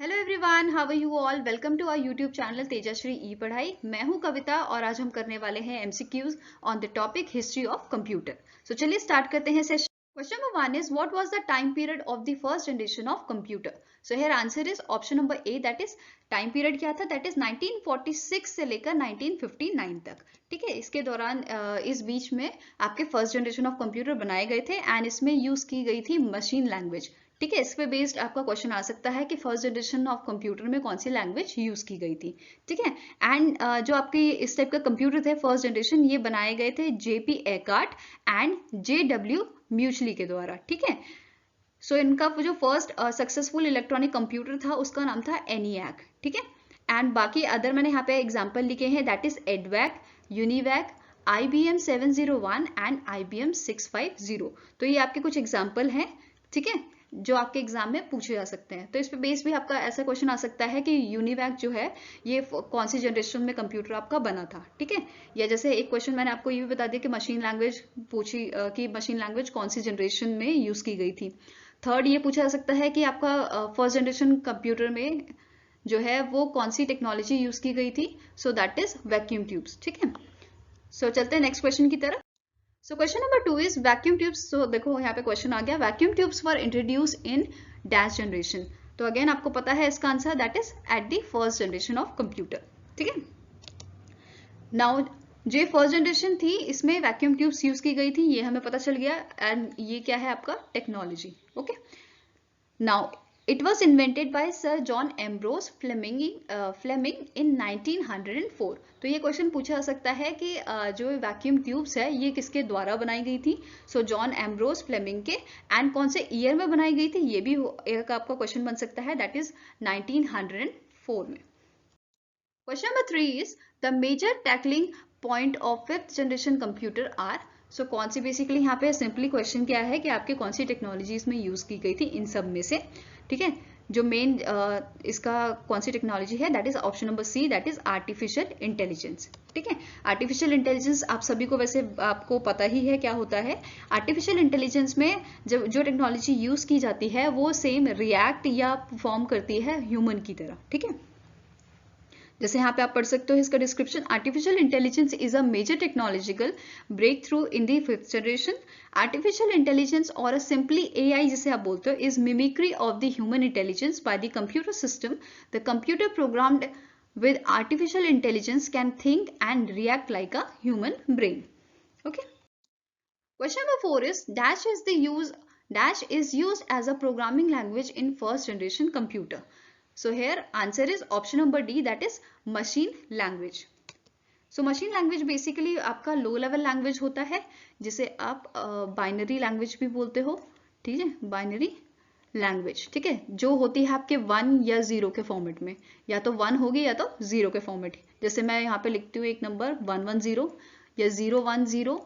Hello everyone, how are you all. Welcome to our YouTube channel Tejashree e पढ़ाई। मैं हूं कविता और आज हम करने वाले हैं MCQs on the topic history of computer. So चलिए स्टार्ट करते हैं session. Question number 1 is what was the time period of the first generation of computer. So here answer is option number A, that is time period क्या था, that is 1946 से लेकर 1959 तक। ठीक है, इसके दौरान इस बीच में आपके फर्स्ट जनरेशन ऑफ कंप्यूटर बनाए गए थे एंड इसमें यूज की गई थी मशीन लैंग्वेज। ठीक है, इस पे बेस्ड आपका क्वेश्चन आ सकता है कि फर्स्ट जनरेशन ऑफ कंप्यूटर में कौन सी लैंग्वेज यूज की गई थी। ठीक है, एंड जो आपके इस टाइप का कंप्यूटर थे फर्स्ट जनरेशन, ये बनाए गए थे जेपी एकार्ट एंड जेडब्ल्यू म्यूचली के द्वारा। ठीक है, सो इनका जो फर्स्ट सक्सेसफुल इलेक्ट्रॉनिक कंप्यूटर था उसका नाम था एनियाक। ठीक है, एंड बाकी अदर मैंने यहाँ पे एग्जाम्पल लिखे हैं, that is एडवैक, UNIVAC, IBM 701 and IBM 650। तो ये आपके कुछ एग्जाम्पल हैं, ठीक है, जो आपके एग्जाम में पूछे जा सकते हैं। तो इस पे बेस भी आपका ऐसा क्वेश्चन आ सकता है कि यूनिवैक जो है ये कौन सी जनरेशन में कंप्यूटर आपका बना था। ठीक है, या जैसे एक क्वेश्चन मैंने आपको ये भी बता दिया कि मशीन लैंग्वेज पूछी कि मशीन लैंग्वेज कौन सी जनरेशन में यूज की गई थी। थर्ड ये पूछा जा सकता है कि आपका फर्स्ट जनरेशन कंप्यूटर में जो है वो कौन सी टेक्नोलॉजी यूज की गई थी। So that is vacuum tubes. ठीक है, सो चलते हैं नेक्स्ट क्वेश्चन की तरफ। So question number 2 is vacuum tubes. So देखो यहाँ पे क्वेश्चन आ गया, vacuum tubes were introduce in dash generation. तो अगेन आपको पता है इसका answer, that is at the first generation of computer. ठीक है, नाउ जो फर्स्ट जनरेशन थी इसमें वैक्यूम ट्यूब्स यूज की गई थी, ये हमें पता चल गया। एंड ये क्या है आपका technology. Okay, now it was invented by Sir John Ambrose Fleming in 1904। तो ये क्वेश्चन पूछा जा सकता है कि जो वैक्यूम ट्यूब्स है ये किसके द्वारा बनाई गई थी। सो जॉन एम्ब्रोस फ्लेमिंग के, एंड कौन से ईयर में बनाई गई थी ये भी एक आपका क्वेश्चन बन सकता है, दैट इज 1904 में। Question number 3 is the major tackling point of fifth generation computer are. So कौन सी, बेसिकली यहाँ पे सिंपली क्वेश्चन क्या है कि आपके कौन सी टेक्नोलॉजी इसमें यूज की गई थी इन सब में से। ठीक है, जो मेन इसका कौन सी टेक्नोलॉजी है, that is option number C, that is artificial intelligence. ठीक है, आर्टिफिशियल इंटेलिजेंस आप सभी को वैसे आपको पता ही है क्या होता है। आर्टिफिशियल इंटेलिजेंस में जब जो टेक्नोलॉजी यूज की जाती है वो सेम रिएक्ट या परफॉर्म करती है ह्यूमन की तरह। ठीक है, जैसे यहाँ पे आप पढ़ सकते हो इसका description, artificial intelligence is a major technological breakthrough in the fifth generation. Artificial intelligence और अ सिंपली AI जिसे आप बोलते हो is mimicry of the human intelligence by the computer system. The computer programmed with artificial intelligence can think and react like a human brain. Okay, question number 4 is dash is used as a programming language in first generation computer. So here answer is option number D, that is machine language. So machine language basically आपका low level language होता है जिसे आप binary language भी बोलते हो। ठीक है, बाइनरी लैंग्वेज, ठीक है, जो होती है आपके 1 या 0 के फॉर्मेट में, या तो 1 होगी या तो 0 के फॉर्मेट। जैसे मैं यहाँ पे लिखती हूँ एक नंबर 110 या 010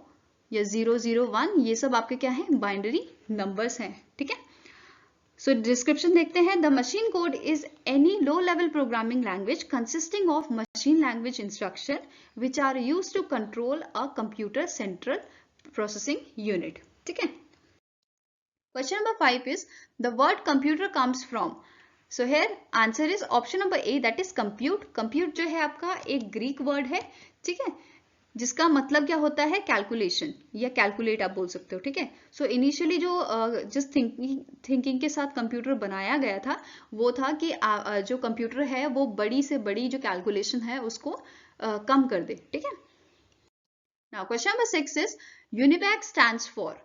या 001, ये सब आपके क्या है, बाइनरी नंबर्स हैं। ठीक है, सो डिस्क्रिप्शन देखते हैं, the machine code is any low level programming language consisting of machine language instruction which are use to control a computer central processing unit. ठीक है, question number 5 is the word computer comes from. So here answer is option number A, that is compute. compute जो है आपका एक Greek word है, ठीक है, जिसका मतलब क्या होता है, कैलकुलेशन या कैलकुलेट आप बोल सकते हो। ठीक है, सो इनिशियली जो जिस थिंकिंग के साथ कंप्यूटर बनाया गया था वो था कि जो कंप्यूटर है वो बड़ी से बड़ी जो कैलकुलेशन है उसको कम कर दे। ठीक है, now question number 6 is UNIVAC stands for.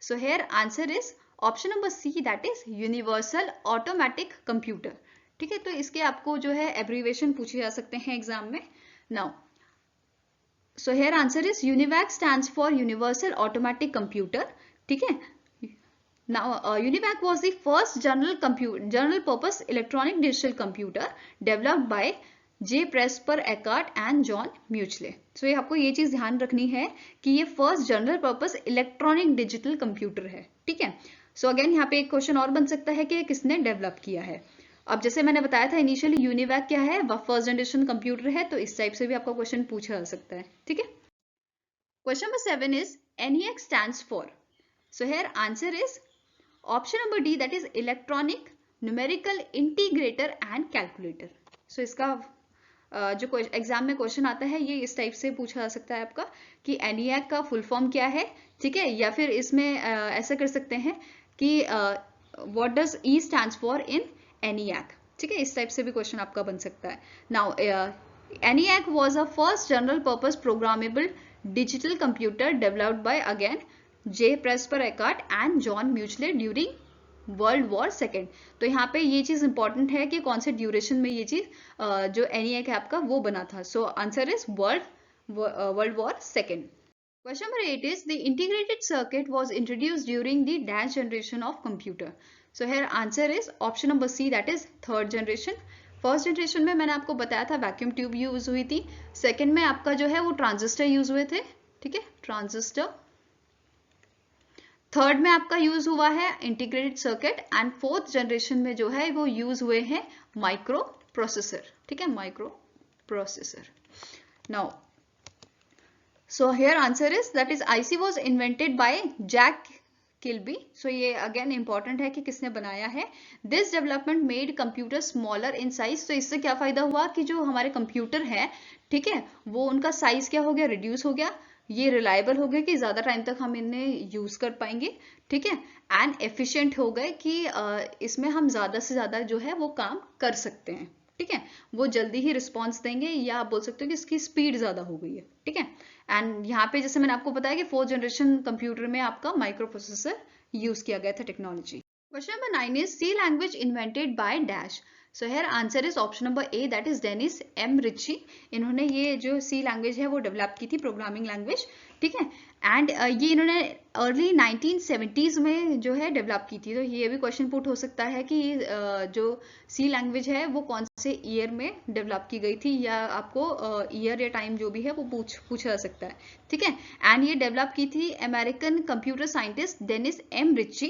So here answer is option number C, that is universal automatic computer. ठीक है, तो इसके आपको जो है एब्रीवेशन पूछे जा सकते हैं एग्जाम में। Now so here answer is UNIVAC stands for Universal Automatic Computer. ठीक है, now UNIVAC was the first general purpose electronic digital computer developed by J. Presper Eckart and John Muchle. So ये आपको ये चीज ध्यान रखनी है कि ये first general purpose electronic digital computer है। ठीक है, सो अगेन यहाँ पे एक क्वेश्चन और बन सकता है कि किसने डेवलप किया है। अब जैसे मैंने बताया था इनिशियली यूनिवैक क्या है, वह फर्स्ट जनरेशन कंप्यूटर है, तो इस टाइप से भी आपका क्वेश्चन पूछा जा सकता है। ठीक है, question number 7 is ENIAC stands for. So here answer is option number D, that is electronic numerical integrator and calculator. So इसका जो एग्जाम में क्वेश्चन आता है ये इस टाइप से पूछा जा सकता है आपका कि ENIAC का फुल फॉर्म क्या है, ठीक है, या फिर इसमें ऐसा कर सकते हैं कि what does E stands for in ENIAC, ठीक है, इस टाइप से भी क्वेश्चन आपका बन सकता है। Now ENIAC was a first general purpose programmable digital computer developed by again J. Presper Eckart and John Muchley during world war second. तो यहाँ पे ये चीज इंपॉर्टेंट है कि कौन से ड्यूरेशन में ये चीज जो ENIAC है आपका वो बना था। So answer is world war second. Question number 8 is the integrated circuit was introduced during the dash generation of computer. So here answer is option number C, that is third generation. First generation में मैंने आपको बताया था vacuum tube use हुई थी, second में आपका जो है वो ट्रांजिस्टर यूज हुए थे, ठीक है, ट्रांजिस्टर। थर्ड में आपका यूज हुआ है integrated circuit and fourth generation में जो है वो यूज हुए हैं माइक्रो प्रोसेसर, ठीक है, microprocessor. Now so here answer is that is IC was invented by Jack Kilby. So ये अगेन इंपॉर्टेंट है कि किसने बनाया है। This development made computer smaller in size. तो इससे क्या फायदा हुआ कि जो हमारे कंप्यूटर है, ठीक है, वो उनका साइज क्या हो गया, रिड्यूस हो गया, ये रिलायबल हो गए कि ज्यादा टाइम तक हम इन्हें यूज कर पाएंगे, ठीक है, एंड एफिशिएंट हो गए कि इसमें हम ज्यादा से ज्यादा जो है वो काम कर सकते हैं, ठीक है, वो जल्दी ही रिस्पॉन्स देंगे, या आप बोल सकते हो कि इसकी स्पीड ज्यादा हो गई है, ठीक है। एंड यहाँ पे जैसे मैंने आपको बताया कि फोर्थ जनरेशन कंप्यूटर में आपका माइक्रो प्रोसेसर यूज किया गया था technology. Question number 9 is C language invented by dash. So here answer is option number A, that is Dennis M. Ritchie. इन्होंने ये जो C लैंग्वेज है वो डेवलप की थी, प्रोग्रामिंग लैंग्वेज, ठीक है, एंड ये इन्होंने अर्ली 1970s में जो है डेवलप की थी। तो ये भी क्वेश्चन पुट हो सकता है कि जो C लैंग्वेज है वो कौन से ईयर में डेवलप की गई थी, या आपको ईयर या टाइम जो भी है वो पूछा जा सकता है, ठीक है। एंड ये डेवलप की थी American computer scientist Dennis M Ritchie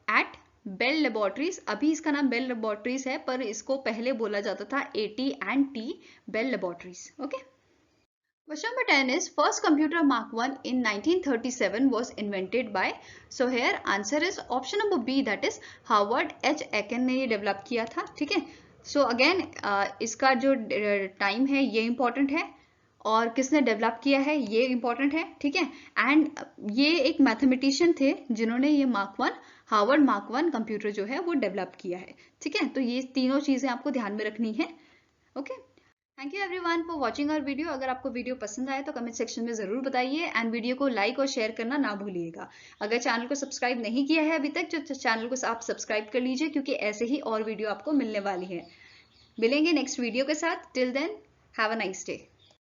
at Bell laboratories. अभी इसका नाम बेल लेबोरेटरीज है, पर इसको पहले बोला जाता था AT&T Bell laboratories, okay. Question number 10 is first computer Mark 1 in 1937 was invented by. So here answer is option number B, that is Howard H. Aiken ने ये डेवलप किया था, ठीक है। सो अगेन इसका जो टाइम है ये इंपॉर्टेंट है, और किसने डेवलप किया है ये इंपॉर्टेंट है, ठीक है। एंड ये एक मैथमेटिशियन थे जिन्होंने ये हार्वर्ड मार्क 1 कंप्यूटर जो है वो डेवलप किया है, ठीक है। तो ये तीनों चीजें आपको ध्यान में रखनी है, okay. Thank you everyone for watching our video. अगर आपको वीडियो पसंद आए तो कमेंट सेक्शन में जरूर बताइए, एंड वीडियो को लाइक और शेयर करना ना भूलिएगा। अगर चैनल को सब्सक्राइब नहीं किया है अभी तक तो चैनल को आप सब्सक्राइब कर लीजिए, क्योंकि ऐसे ही और वीडियो आपको मिलने वाली है। मिलेंगे नेक्स्ट वीडियो के साथ। Till then have a nice day.